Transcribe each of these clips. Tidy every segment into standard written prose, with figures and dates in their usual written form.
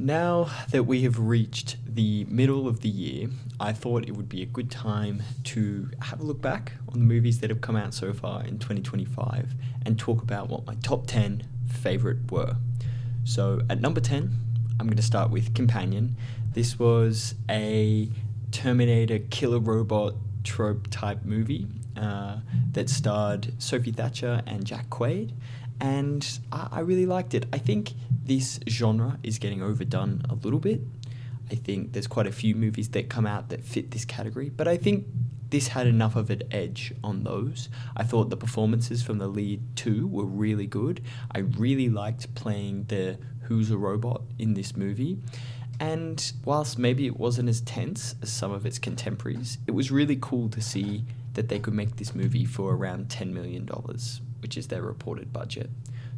Now that we have reached the middle of the year, I thought it would be a good time to have a look back on the movies that have come out so far in 2025 and talk about what my top 10 favourite were. So at number 10, I'm going to start with Companion. This was a Terminator killer robot trope type movie that starred Sophie Thatcher and Jack Quaid, and I really liked it. I think this genre is getting overdone a little bit. I think there's quite a few movies that come out that fit this category, but I think this had enough of an edge on those. I thought the performances from the lead two were really good. I really liked playing the Who's a Robot in this movie. And whilst maybe it wasn't as tense as some of its contemporaries, it was really cool to see that they could make this movie for around $10 million, which is their reported budget.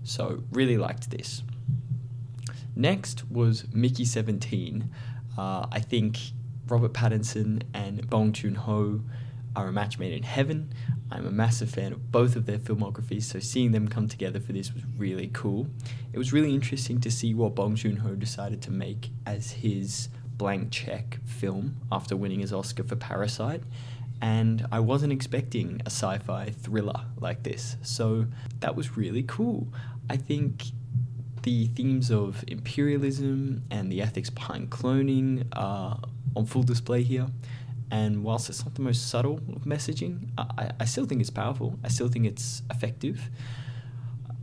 So really liked this. Next was Mickey 17. I think Robert Pattinson and Bong Joon-ho are a match made in heaven. I'm a massive fan of both of their filmographies, so seeing them come together for this was really cool. It was really interesting to see what Bong Joon-ho decided to make as his blank check film after winning his Oscar for Parasite, and I wasn't expecting a sci-fi thriller like this, so that was really cool. I think the themes of imperialism and the ethics behind cloning are on full display here. And whilst it's not the most subtle of messaging, I still think it's powerful. I still think it's effective.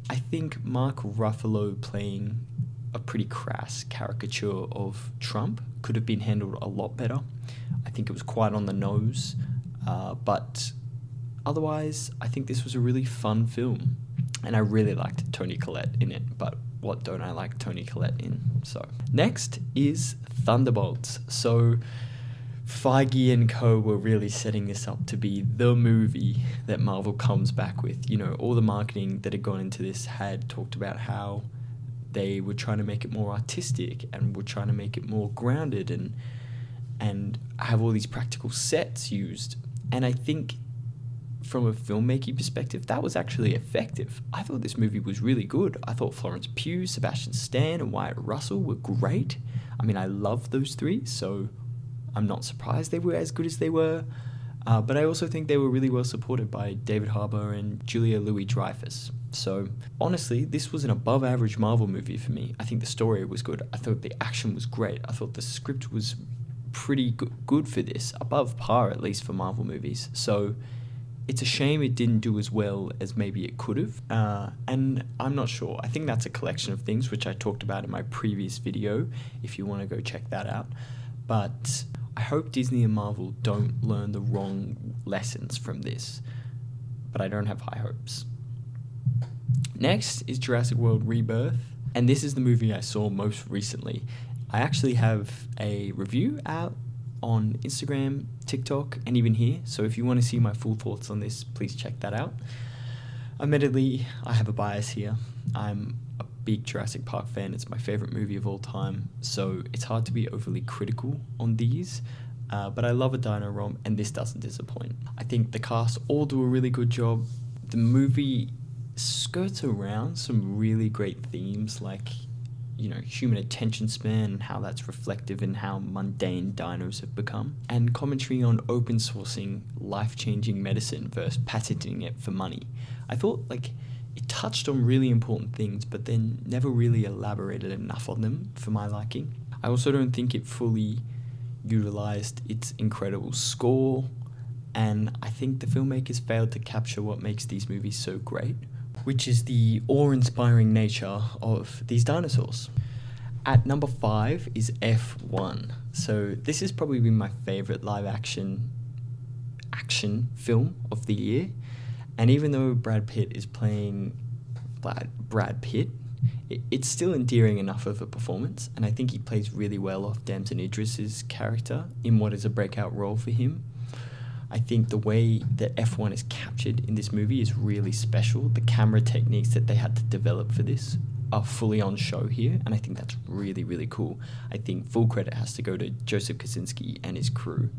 I think Mark Ruffalo playing a pretty crass caricature of Trump could have been handled a lot better. I think it was quite on the nose. But otherwise, I think this was a really fun film. And I really liked Toni Collette in it. But what don't I like Toni Collette in? So next is Thunderbolts. So Feige and co were really setting this up to be the movie that Marvel comes back with. You know, all the marketing that had gone into this had talked about how they were trying to make it more artistic and were trying to make it more grounded and have all these practical sets used. And I think from a filmmaking perspective, that was actually effective. I thought this movie was really good. I thought Florence Pugh, Sebastian Stan, and Wyatt Russell were great. I mean, I love those three, so I'm not surprised they were as good as they were, but I also think they were really well supported by David Harbour and Julia Louis-Dreyfus. So honestly, this was an above average Marvel movie for me. I think the story was good. I thought the action was great. I thought the script was pretty good for this, above par at least for Marvel movies. So it's a shame it didn't do as well as maybe it could have, and I'm not sure. I think that's a collection of things which I talked about in my previous video, if you want to go check that out. But I hope Disney and Marvel don't learn the wrong lessons from this, but I don't have high hopes. Next is Jurassic World Rebirth, and this is the movie I saw most recently. I actually have a review out on Instagram, TikTok, and even here, so if you want to see my full thoughts on this, please check that out. Admittedly, I have a bias here. I'm a big Jurassic Park fan. It's my favorite movie of all time, so it's hard to be overly critical on these, but I love a dino rom, and this doesn't disappoint. I think the cast all do a really good job. The movie skirts around some really great themes, like, you know, human attention span and how that's reflective in how mundane dinos have become, and commentary on open sourcing life-changing medicine versus patenting it for money. I thought, it touched on really important things, but then never really elaborated enough on them for my liking. I also don't think it fully utilized its incredible score, and I think the filmmakers failed to capture what makes these movies so great, which is the awe-inspiring nature of these dinosaurs. At number 5 is F1. So this has probably been my favorite live action film of the year. And even though Brad Pitt is playing Brad Pitt, it's still endearing enough of a performance, and I think he plays really well off Damson Idris's character in what is a breakout role for him. I think the way that F1 is captured in this movie is really special. The camera techniques that they had to develop for this are fully on show here, and I think that's really, really cool. I think full credit has to go to Joseph Kosinski and his crew.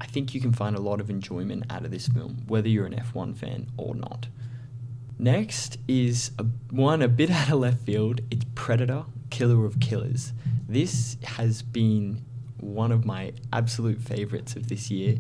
I think you can find a lot of enjoyment out of this film, whether you're an F1 fan or not. Next is one a bit out of left field. It's Predator, Killer of Killers. This has been one of my absolute favorites of this year,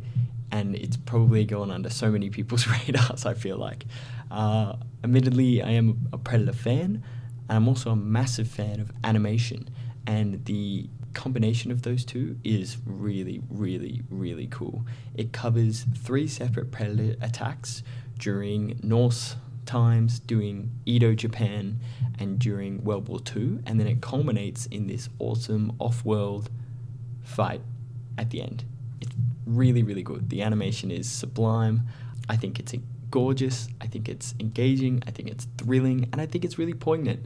and it's probably gone under so many people's radars, I feel like. Admittedly, I am a Predator fan, and I'm also a massive fan of animation, and the combination of those two is really, really, really cool. It covers 3 separate Predator attacks during Norse times, during Edo Japan, and during World War II, and then it culminates in this awesome off-world fight at the end. It's really, really good. The animation is sublime. I think it's gorgeous. I think it's engaging. I think it's thrilling, and I think it's really poignant.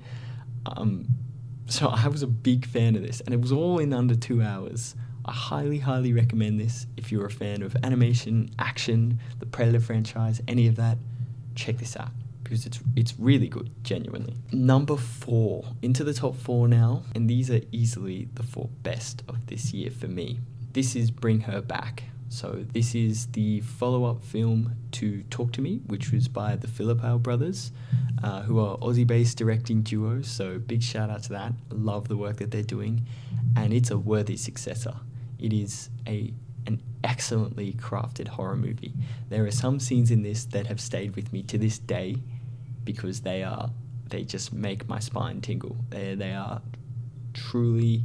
So I was a big fan of this, and it was all in under 2 hours. I highly, highly recommend this. If you're a fan of animation, action, the Predator franchise, any of that, check this out, because it's really good, genuinely. Number 4, into the top 4 now, and these are easily the 4 best of this year for me. This is Bring Her Back. So this is the follow-up film to Talk to Me, which was by the Philippou brothers, who are Aussie-based directing duo, so big shout out to that. Love the work that they're doing, and it's a worthy successor. It is an excellently crafted horror movie. There are some scenes in this that have stayed with me to this day, because they just make my spine tingle. They are truly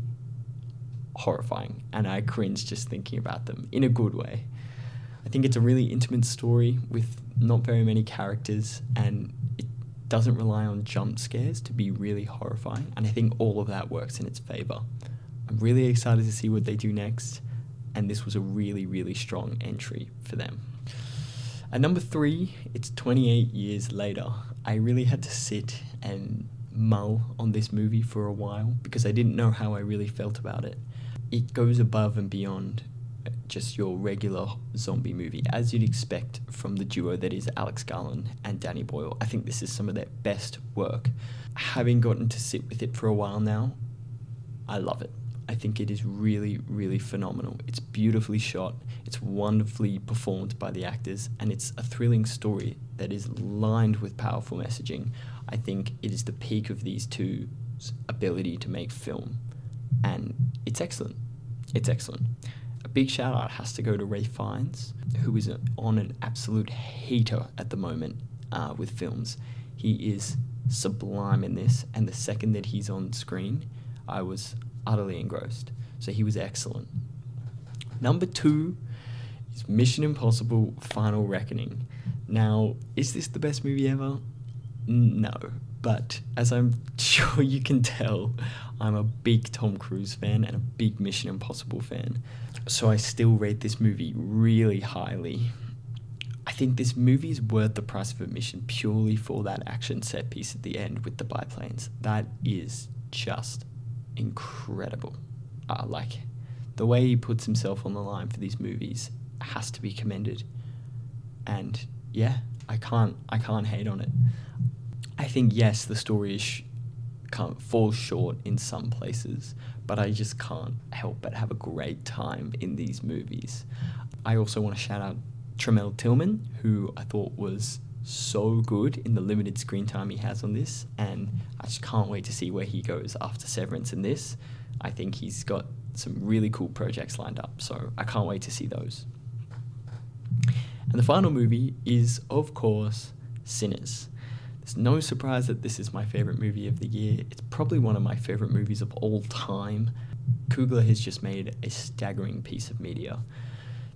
horrifying, and I cringe just thinking about them in a good way. I think it's a really intimate story with not very many characters, and it doesn't rely on jump scares to be really horrifying, and I think all of that works in its favor. I'm really excited to see what they do next, and this was a really, really strong entry for them. At number 3, it's 28 years later. I really had to sit and mull on this movie for a while because I didn't know how I really felt about it. It goes above and beyond just your regular zombie movie, as you'd expect from the duo that is Alex Garland and Danny Boyle. I think this is some of their best work. Having gotten to sit with it for a while now, I love it. I think it is really, really phenomenal. It's beautifully shot, it's wonderfully performed by the actors, and it's a thrilling story that is lined with powerful messaging. I think it is the peak of these two's ability to make film, and it's excellent. It's excellent. A big shout out has to go to Ralph Fiennes, who is on an absolute heater at the moment with films. He is sublime in this, and the second that he's on screen, I was utterly engrossed. So he was excellent. Number 2 is Mission Impossible Final Reckoning. Now, is this the best movie ever? No. But as I'm sure you can tell, I'm a big Tom Cruise fan and a big Mission Impossible fan. So I still rate this movie really highly. I think this movie is worth the price of admission purely for that action set piece at the end with the biplanes. That is just incredible. Like, the way he puts himself on the line for these movies has to be commended. And yeah, I can't hate on it. I think, yes, the story falls short in some places, but I just can't help but have a great time in these movies. I also want to shout out Tremel Tillman, who I thought was so good in the limited screen time he has on this, and I just can't wait to see where he goes after Severance in this. I think he's got some really cool projects lined up, so I can't wait to see those. And the final movie is, of course, Sinners. It's no surprise that this is my favourite movie of the year. It's probably one of my favourite movies of all time. Coogler has just made a staggering piece of media.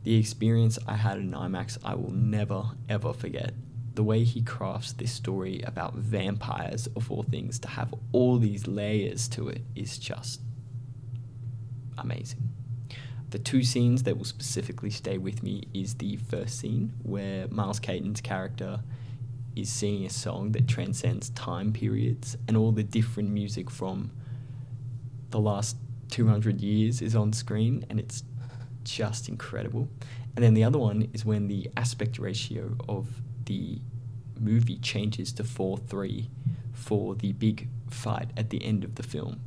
The experience I had in IMAX, I will never, ever forget. The way he crafts this story about vampires, of all things, to have all these layers to it is just amazing. The 2 scenes that will specifically stay with me is the first scene where Miles Caton's character is singing a song that transcends time periods, and all the different music from the last 200 years is on screen, and it's just incredible. And then the other one is when the aspect ratio of the movie changes to 4:3 for the big fight at the end of the film.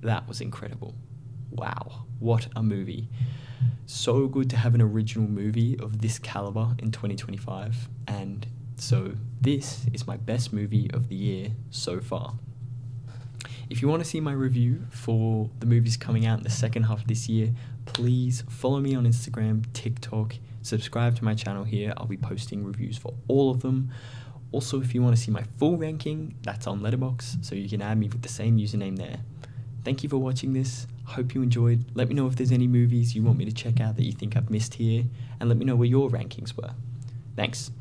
That was incredible. Wow, what a movie. So good to have an original movie of this caliber in 2025, and So this is my best movie of the year so far. If you want to see my review for the movies coming out in the second half of this year, please follow me on Instagram, TikTok, subscribe to my channel here. I'll be posting reviews for all of them. Also, if you want to see my full ranking, that's on Letterboxd, so you can add me with the same username there. Thank you for watching this. Hope you enjoyed. Let me know if there's any movies you want me to check out that you think I've missed here, and let me know what your rankings were. Thanks.